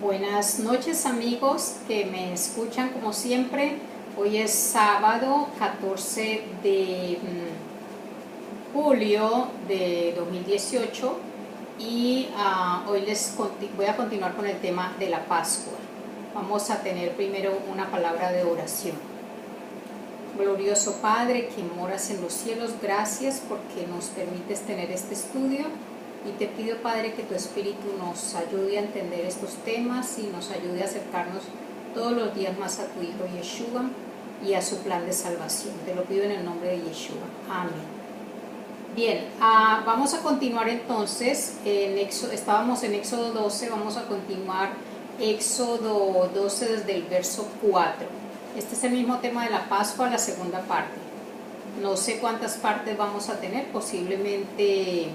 Buenas noches amigos que me escuchan como siempre. Hoy es sábado 14 de julio de 2018 y hoy voy a continuar con el tema de la Pascua. Vamos a tener primero una palabra de oración. Glorioso Padre que moras en los cielos, gracias porque nos permites tener este estudio. Y te pido, Padre, que tu Espíritu nos ayude a entender estos temas y nos ayude a acercarnos todos los días más a tu Hijo Yeshua y a su plan de salvación. Te lo pido en el nombre de Yeshua. Amén. Bien, vamos a continuar entonces. Estábamos en Éxodo 12, vamos a continuar Éxodo 12 desde el verso 4. Este es el mismo tema de la Pascua, la segunda parte. No sé cuántas partes vamos a tener, posiblemente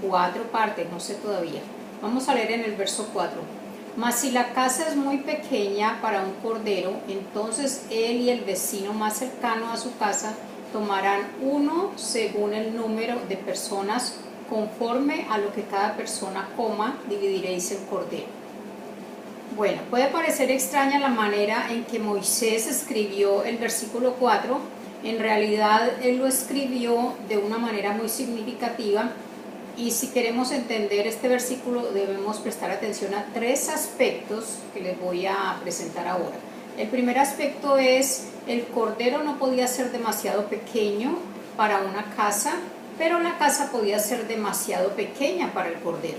4 partes, no sé todavía. Vamos a leer en el verso 4. Mas si la casa es muy pequeña para un cordero, entonces él y el vecino más cercano a su casa tomarán uno según el número de personas, conforme a lo que cada persona coma, dividiréis el cordero. Bueno, puede parecer extraña la manera en que Moisés escribió el versículo 4. En realidad él lo escribió de una manera muy significativa. Y si queremos entender este versículo debemos prestar atención a 3 aspectos que les voy a presentar ahora. El primer aspecto es el cordero no podía ser demasiado pequeño para una casa, pero la casa podía ser demasiado pequeña para el cordero.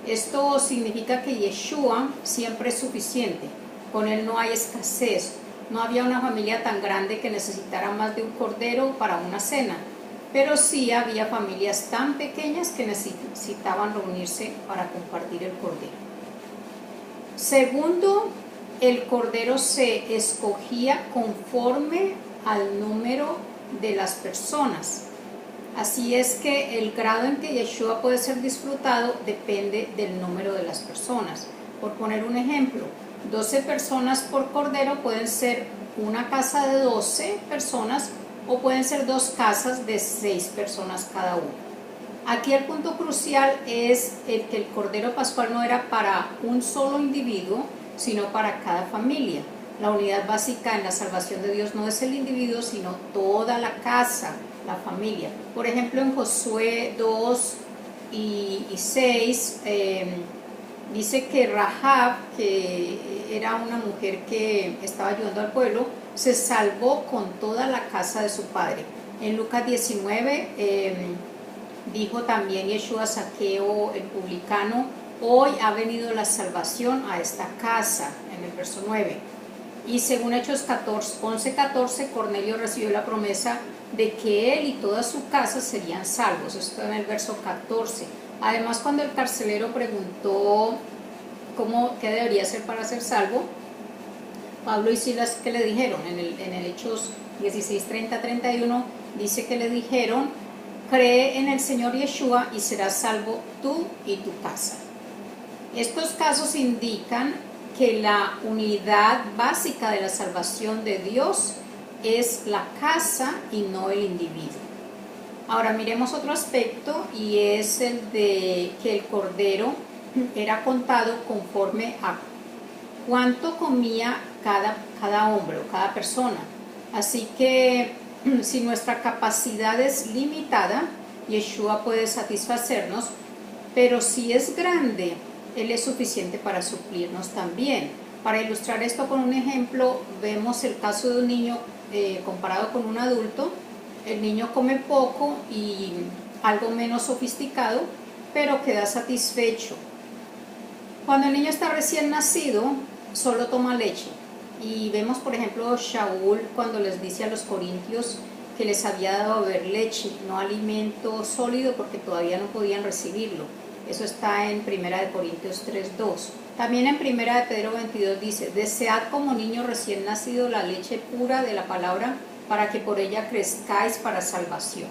Esto significa que Yeshua siempre es suficiente, con él no hay escasez, no había una familia tan grande que necesitara más de un cordero para una cena. Pero sí había familias tan pequeñas que necesitaban reunirse para compartir el cordero. Segundo, el cordero se escogía conforme al número de las personas. Así es que el grado en que Yeshua puede ser disfrutado depende del número de las personas. Por poner un ejemplo, 12 personas por cordero pueden ser una casa de 12 personas o pueden ser 2 casas de 6 personas cada una. Aquí el punto crucial es el que el Cordero Pascual no era para un solo individuo, sino para cada familia. La unidad básica en la salvación de Dios no es el individuo, sino toda la casa, la familia. Por ejemplo, en Josué 2 y 6, dice que Rahab, que era una mujer que estaba ayudando al pueblo, se salvó con toda la casa de su padre. En Lucas 19 dijo también Yeshua a Zaqueo el publicano: hoy ha venido la salvación a esta casa, en el verso 9. Y según Hechos 11:14, Cornelio recibió la promesa de que él y toda su casa serían salvos. Esto en el verso 14. Además, cuando el carcelero preguntó qué debería hacer para ser salvo, Pablo y Silas, ¿qué le dijeron? En el Hechos 16:30-31 dice que le dijeron: cree en el Señor Yeshua y serás salvo tú y tu casa. Estos casos indican que la unidad básica de la salvación de Dios es la casa y no el individuo. Ahora miremos otro aspecto, y es el de que el cordero era contado conforme a cuánto comía cada hombre o cada persona. Así que si nuestra capacidad es limitada, Yeshua puede satisfacernos, pero si es grande, él es suficiente para suplirnos también. Para ilustrar esto con un ejemplo, vemos el caso de un niño comparado con un adulto. El niño come poco y algo menos sofisticado, pero queda satisfecho. Cuando el niño está recién nacido, solo toma leche. Y vemos, por ejemplo, Shaul cuando les dice a los corintios que les había dado a beber leche, no alimento sólido, porque todavía no podían recibirlo. Eso está en 1 Corintios 3:2. También en 1 Pedro 22 dice: desead como niño recién nacido la leche pura de la palabra, para que por ella crezcáis para salvación.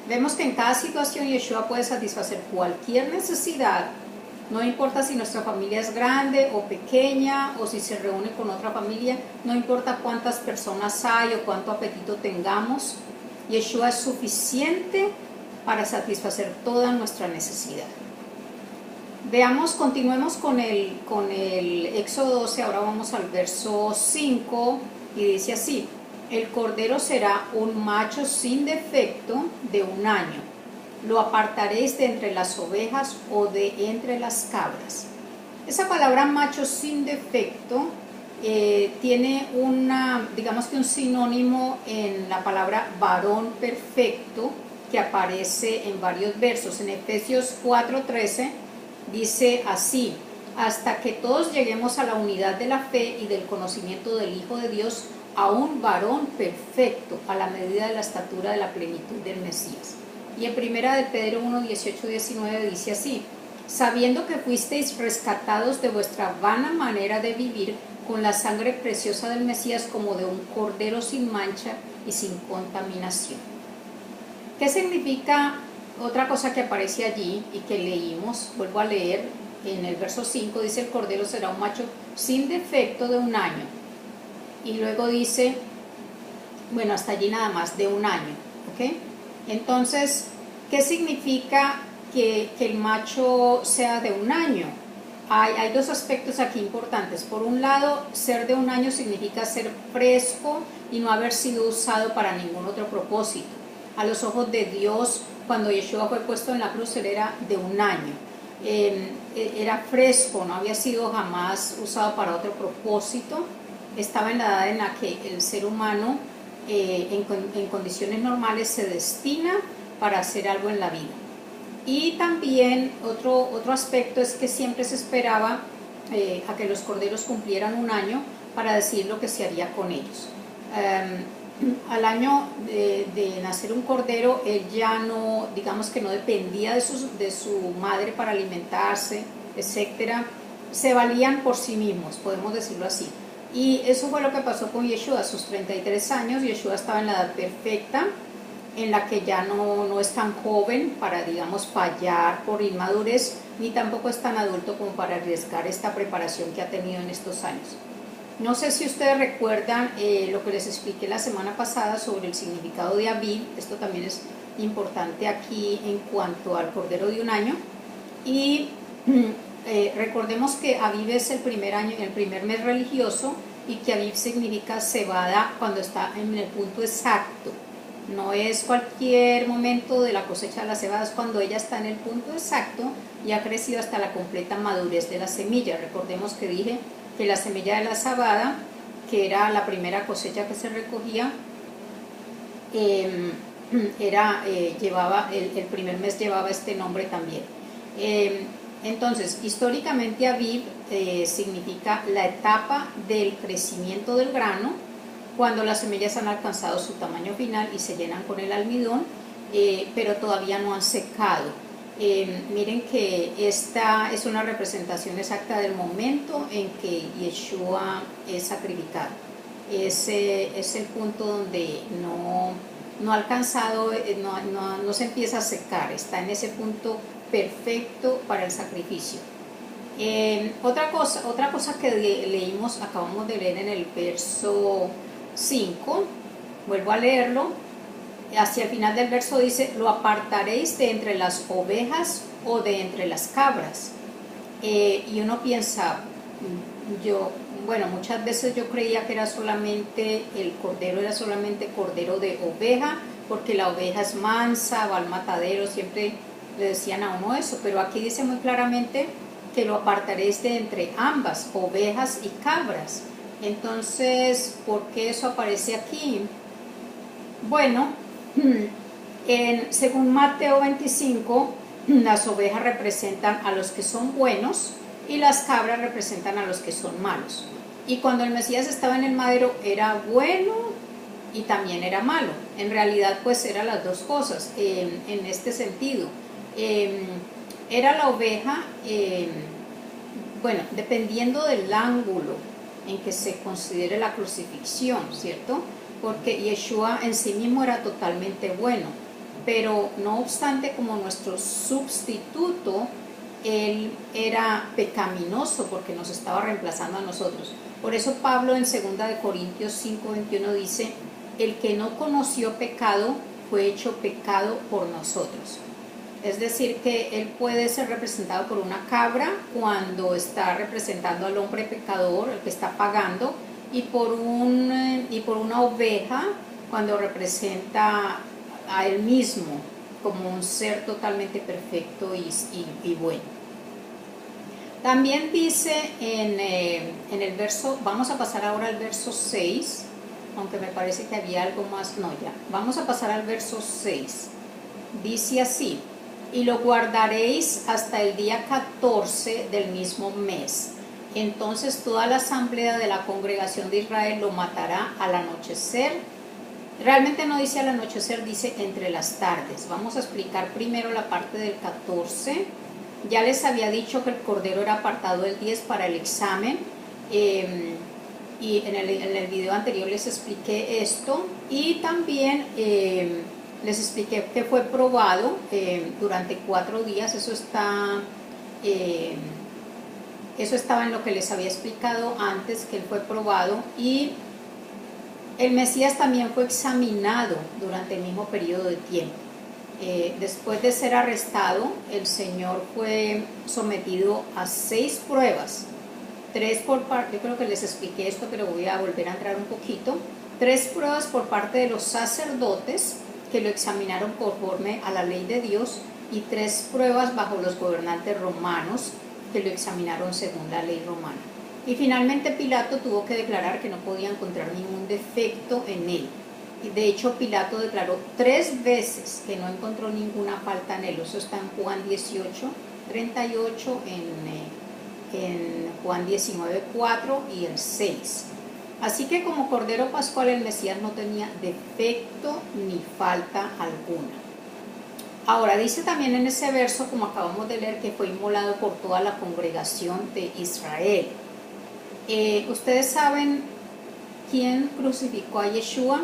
Vemos que en cada situación Yeshua puede satisfacer cualquier necesidad. No importa si nuestra familia es grande o pequeña, o si se reúne con otra familia, no importa cuántas personas hay o cuánto apetito tengamos, Yeshua es suficiente para satisfacer toda nuestra necesidad. Veamos, continuemos con el Éxodo 12, ahora vamos al verso 5 y dice así: el cordero será un macho sin defecto de 1 año, lo apartaréis de entre las ovejas o de entre las cabras. Esa palabra macho sin defecto tiene digamos que un sinónimo en la palabra varón perfecto, que aparece en varios versos. En Efesios 4:13 dice así: hasta que todos lleguemos a la unidad de la fe y del conocimiento del Hijo de Dios, a un varón perfecto, a la medida de la estatura de la plenitud del Mesías. Y en primera de Pedro 1:18-19 dice así: sabiendo que fuisteis rescatados de vuestra vana manera de vivir, con la sangre preciosa del Mesías, como de un cordero sin mancha y sin contaminación. ¿Qué significa otra cosa que aparece allí y que leímos? Vuelvo a leer en el verso 5, dice: el cordero será un macho sin defecto de 1 año. Y luego dice, bueno, hasta allí nada más, de 1 año, ¿ok? Entonces, ¿qué significa que el macho sea de 1 año? Hay dos aspectos aquí importantes. Por un lado, ser de 1 año significa ser fresco y no haber sido usado para ningún otro propósito. A los ojos de Dios, cuando Yeshua fue puesto en la cruz, él era de 1 año. Era fresco, no había sido jamás usado para otro propósito. Estaba en la edad en la que el ser humano en condiciones normales se destina para hacer algo en la vida. Y también otro aspecto es que siempre se esperaba a que los corderos cumplieran 1 año para decir lo que se haría con ellos. Al año de nacer un cordero, él ya no, digamos que no dependía de su madre para alimentarse, etcétera. Se valían por sí mismos, podemos decirlo así. Y eso fue lo que pasó con Yeshua. A sus 33 años, Yeshua estaba en la edad perfecta, en la que ya no es tan joven para, digamos, fallar por inmadurez, ni tampoco es tan adulto como para arriesgar esta preparación que ha tenido en estos años. No sé si ustedes recuerdan lo que les expliqué la semana pasada sobre el significado de Aviv. Esto también es importante aquí en cuanto al cordero de 1 año. Y recordemos que Aviv es el primer mes religioso, y que Aviv significa cebada cuando está en el punto exacto. No es cualquier momento de la cosecha de la cebada, es cuando ella está en el punto exacto y ha crecido hasta la completa madurez de la semilla. Recordemos que dije que la semilla de la cebada, que era la primera cosecha que se recogía, el primer mes llevaba este nombre también. Entonces, históricamente Aviv significa la etapa del crecimiento del grano, cuando las semillas han alcanzado su tamaño final y se llenan con el almidón, pero todavía no han secado. Miren que esta es una representación exacta del momento en que Yeshua es sacrificado. Es el punto donde no ha alcanzado, no se empieza a secar, está en ese punto perfecto para el sacrificio. Otra cosa que leímos, acabamos de leer en el verso 5, vuelvo a leerlo. Hacia el final del verso dice: lo apartaréis de entre las ovejas o de entre las cabras. Y uno piensa, muchas veces yo creía que el cordero era solamente cordero de oveja, porque la oveja es mansa, va al matadero, siempre le decían a uno eso, pero aquí dice muy claramente que lo apartaréis de entre ambas, ovejas y cabras. Entonces, ¿por qué eso aparece aquí? Bueno, según Mateo 25, las ovejas representan a los que son buenos y las cabras representan a los que son malos. Y cuando el Mesías estaba en el madero, era bueno y también era malo. En realidad, pues eran las dos cosas en este sentido. Era la oveja, dependiendo del ángulo en que se considere la crucifixión, ¿cierto? Porque Yeshua en sí mismo era totalmente bueno, pero no obstante, como nuestro sustituto, él era pecaminoso porque nos estaba reemplazando a nosotros. Por eso Pablo en 2 Corintios 5:21 dice: el que no conoció pecado fue hecho pecado por nosotros. Es decir, que él puede ser representado por una cabra cuando está representando al hombre pecador, el que está pagando, y por una oveja cuando representa a él mismo como un ser totalmente perfecto y bueno. También dice en el verso, vamos a pasar ahora al verso 6, aunque me parece que había algo más, no, ya, vamos a pasar al verso 6. Dice así: y lo guardaréis hasta el día 14 del mismo mes. Entonces toda la asamblea de la congregación de Israel lo matará al anochecer. Realmente no dice al anochecer, dice entre las tardes. Vamos a explicar primero la parte del 14. Ya les había dicho que el cordero era apartado el 10 para el examen. Y en el video anterior les expliqué esto. Y también les expliqué que fue probado durante 4 días. Eso estaba en lo que les había explicado antes, que él fue probado. Y el Mesías también fue examinado durante el mismo periodo de tiempo. Después de ser arrestado, el Señor fue sometido a 6 pruebas. 3 por parte, yo creo que les expliqué esto, pero voy a volver a entrar un poquito. 3 pruebas por parte de los sacerdotes, que lo examinaron conforme a la ley de Dios, y 3 pruebas bajo los gobernantes romanos, que lo examinaron según la ley romana. Y finalmente Pilato tuvo que declarar que no podía encontrar ningún defecto en él. Y de hecho Pilato declaró 3 veces que no encontró ninguna falta en él. Eso está en Juan 18, 38, en Juan 19, 4 y el 6. Así que como Cordero Pascual el Mesías no tenía defecto ni falta alguna. Ahora dice también en ese verso, como acabamos de leer, que fue inmolado por toda la congregación de Israel. ¿Ustedes saben quién crucificó a Yeshua?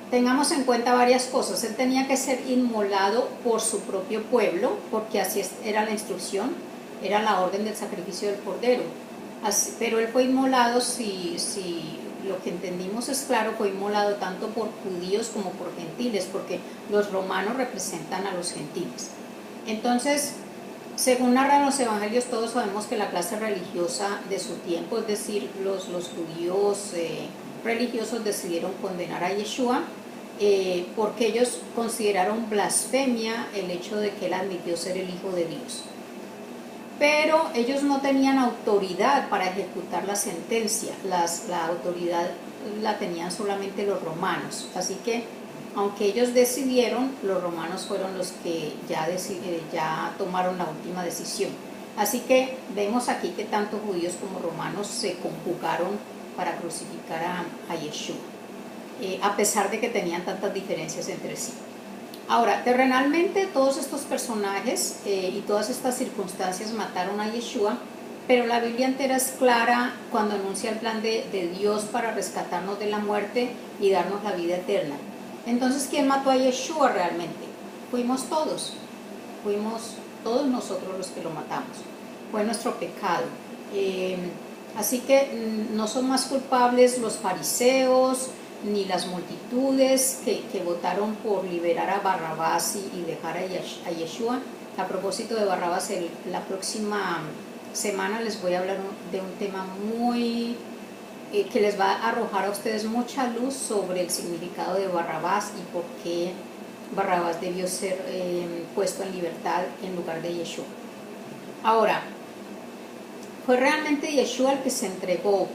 Tengamos en cuenta varias cosas. Él tenía que ser inmolado por su propio pueblo, porque así era la instrucción, era la orden del sacrificio del cordero. Pero él fue inmolado, si lo que entendimos es claro, fue inmolado tanto por judíos como por gentiles, porque los romanos representan a los gentiles. Entonces, según narran los evangelios, todos sabemos que la clase religiosa de su tiempo, es decir, los judíos religiosos, decidieron condenar a Yeshua porque ellos consideraron blasfemia el hecho de que él admitió ser el Hijo de Dios. Pero ellos no tenían autoridad para ejecutar la sentencia, la autoridad la tenían solamente los romanos. Así que, aunque ellos decidieron, los romanos fueron los que ya tomaron la última decisión. Así que vemos aquí que tanto judíos como romanos se conjugaron para crucificar a Yeshua, a pesar de que tenían tantas diferencias entre sí. Ahora, terrenalmente todos estos personajes y todas estas circunstancias mataron a Yeshua, pero la Biblia entera es clara cuando anuncia el plan de Dios para rescatarnos de la muerte y darnos la vida eterna. Entonces, ¿quién mató a Yeshua realmente? Fuimos todos nosotros los que lo matamos. Fue nuestro pecado. Así que no son más culpables los fariseos ni las multitudes que votaron por liberar a Barrabás y dejar a Yeshua. A propósito de Barrabás, la próxima semana les voy a hablar de un tema muy que les va a arrojar a ustedes mucha luz sobre el significado de Barrabás y por qué Barrabás debió ser puesto en libertad en lugar de Yeshua. Ahora, fue realmente Yeshua el que se entregó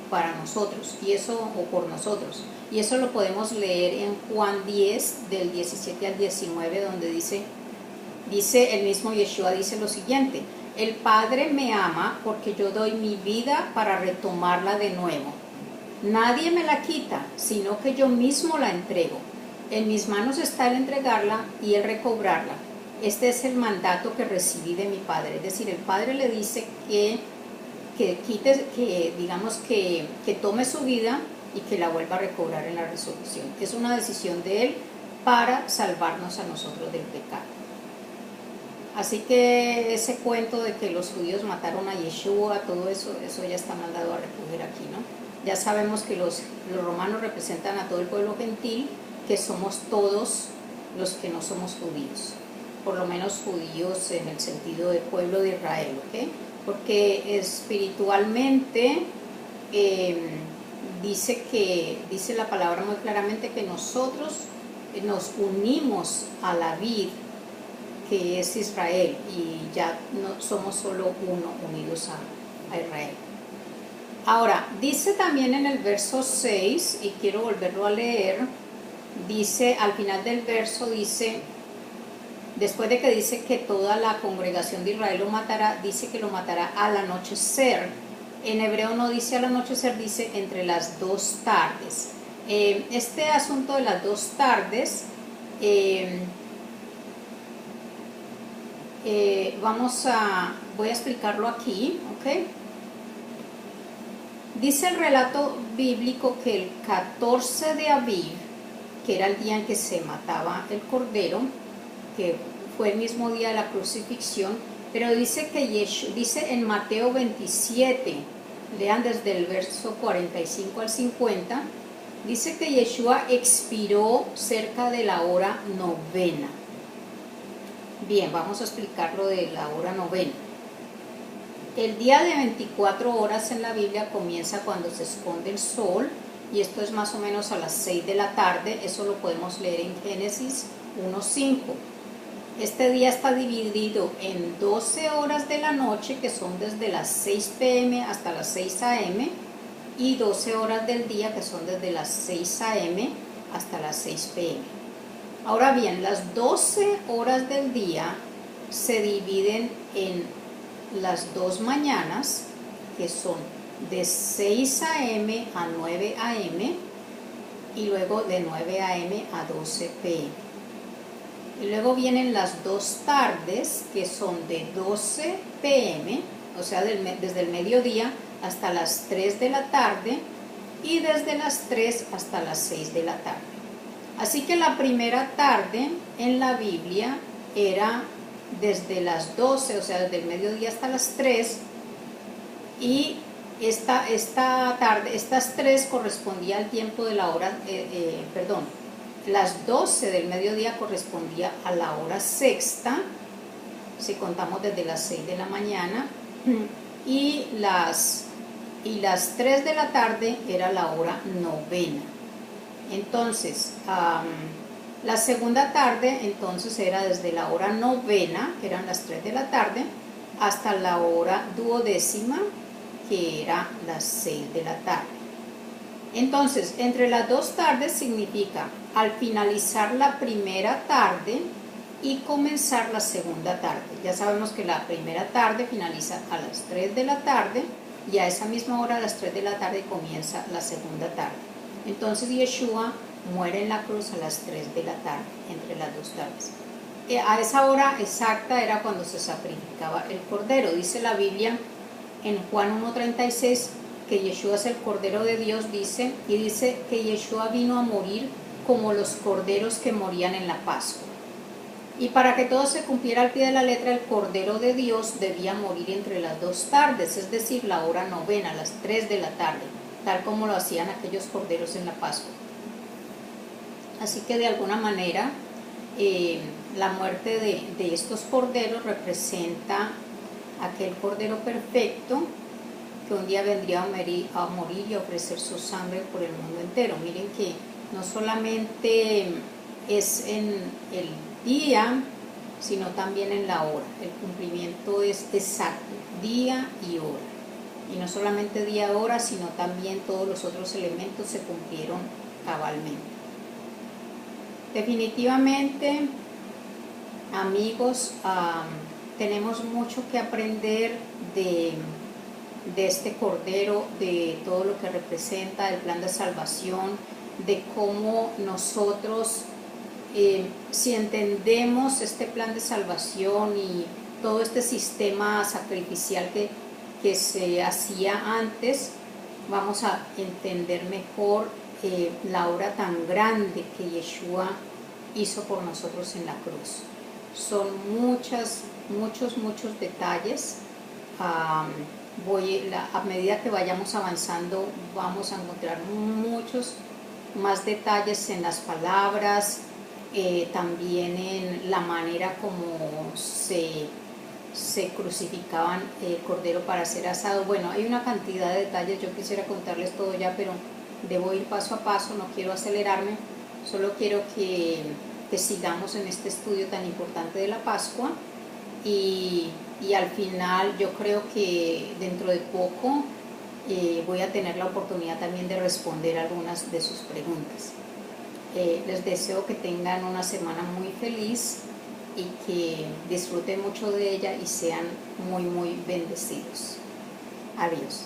para nosotros, o por nosotros, y eso lo podemos leer en Juan 10 del 17 al 19, donde dice el mismo Yeshua, dice lo siguiente: el Padre me ama porque yo doy mi vida para retomarla de nuevo. Nadie me la quita, sino que yo mismo la entrego. En mis manos está el entregarla y el recobrarla. Este es el mandato que recibí de mi Padre. Es decir, el Padre le dice que tome su vida y que la vuelva a recobrar en la resurrección. Es una decisión de Él para salvarnos a nosotros del pecado. Así que ese cuento de que los judíos mataron a Yeshua, todo eso ya está mandado a recoger aquí, ¿no? Ya sabemos que los romanos representan a todo el pueblo gentil que somos todos los que no somos judíos, por lo menos judíos en el sentido de pueblo de Israel, ¿ok? Porque espiritualmente dice la palabra muy claramente que nosotros nos unimos a la vid que es Israel, y ya no somos solo uno, unidos a Israel. Ahora, dice también en el verso 6, y quiero volverlo a leer, dice, al final del verso dice, después de que dice que toda la congregación de Israel lo matará, dice que lo matará al anochecer. En hebreo no dice al anochecer, dice entre las 2 tardes. Este asunto de las 2 tardes, voy a explicarlo aquí, ¿ok? Dice el relato bíblico que el 14 de Aviv, que era el día en que se mataba el cordero, que fue el mismo día de la crucifixión, pero dice dice en Mateo 27, lean desde el verso 45 al 50, dice que Yeshua expiró cerca de la hora novena. Bien, vamos a explicar lo de la hora novena. El día de 24 horas en la Biblia comienza cuando se esconde el sol, y esto es más o menos a las 6 de la tarde, eso lo podemos leer en Génesis 1:5. Este día está dividido en 12 horas de la noche, que son desde las 6 p.m. hasta las 6 a.m., y 12 horas del día, que son desde las 6 a.m. hasta las 6 p.m. Ahora bien, las 12 horas del día se dividen en las 2 mañanas, que son de 6 a.m. a 9 a.m. y luego de 9 a.m. a 12 p.m. Y luego vienen las 2 tardes, que son de 12 p.m., o sea, desde el mediodía hasta las 3 de la tarde, y desde las 3 hasta las 6 de la tarde. Así que la primera tarde en la Biblia era desde las 12, o sea, desde el mediodía hasta las 3, y esta tarde, estas 3 correspondía al tiempo de la hora, las 12 del mediodía correspondía a la hora sexta, si contamos desde las 6 de la mañana, y las 3 de la tarde era la hora novena. Entonces, la segunda tarde entonces era desde la hora novena, que eran las 3 de la tarde, hasta la hora duodécima, que era las 6 de la tarde. Entonces, entre las 2 tardes significa al finalizar la primera tarde y comenzar la segunda tarde. Ya sabemos que la primera tarde finaliza a las 3 de la tarde, y a esa misma hora, a las 3 de la tarde, comienza la segunda tarde. Entonces Yeshua muere en la cruz a las 3 de la tarde, entre las 2 tardes. A esa hora exacta era cuando se sacrificaba el cordero. Dice la Biblia en Juan 1:36 que Yeshua es el Cordero de Dios, dice que Yeshua vino a morir como los corderos que morían en la Pascua. Y para que todo se cumpliera al pie de la letra, el Cordero de Dios debía morir entre las 2 tardes, es decir, la hora novena, las 3 de la tarde, tal como lo hacían aquellos corderos en la Pascua. Así que de alguna manera la muerte de estos corderos representa aquel Cordero perfecto que un día vendría a morir y a ofrecer su sangre por el mundo entero. Miren que no solamente es en el día, sino también en la hora. El cumplimiento es exacto, día y hora. Y no solamente día y hora, sino también todos los otros elementos se cumplieron cabalmente. Definitivamente, amigos, tenemos mucho que aprender de este Cordero, de todo lo que representa el plan de salvación, de cómo nosotros, si entendemos este plan de salvación y todo este sistema sacrificial que se hacía antes, vamos a entender mejor la obra tan grande que Yeshua hizo por nosotros en la cruz. Son muchos detalles. A medida que vayamos avanzando, vamos a encontrar muchos más detalles en las palabras, también en la manera como se crucificaban el cordero para ser asado. Bueno, hay una cantidad de detalles, yo quisiera contarles todo ya, pero debo ir paso a paso, no quiero acelerarme, solo quiero que sigamos en este estudio tan importante de la Pascua y al final yo creo que dentro de poco voy a tener la oportunidad también de responder algunas de sus preguntas. Les deseo que tengan una semana muy feliz y que disfruten mucho de ella y sean muy bendecidos. Adiós.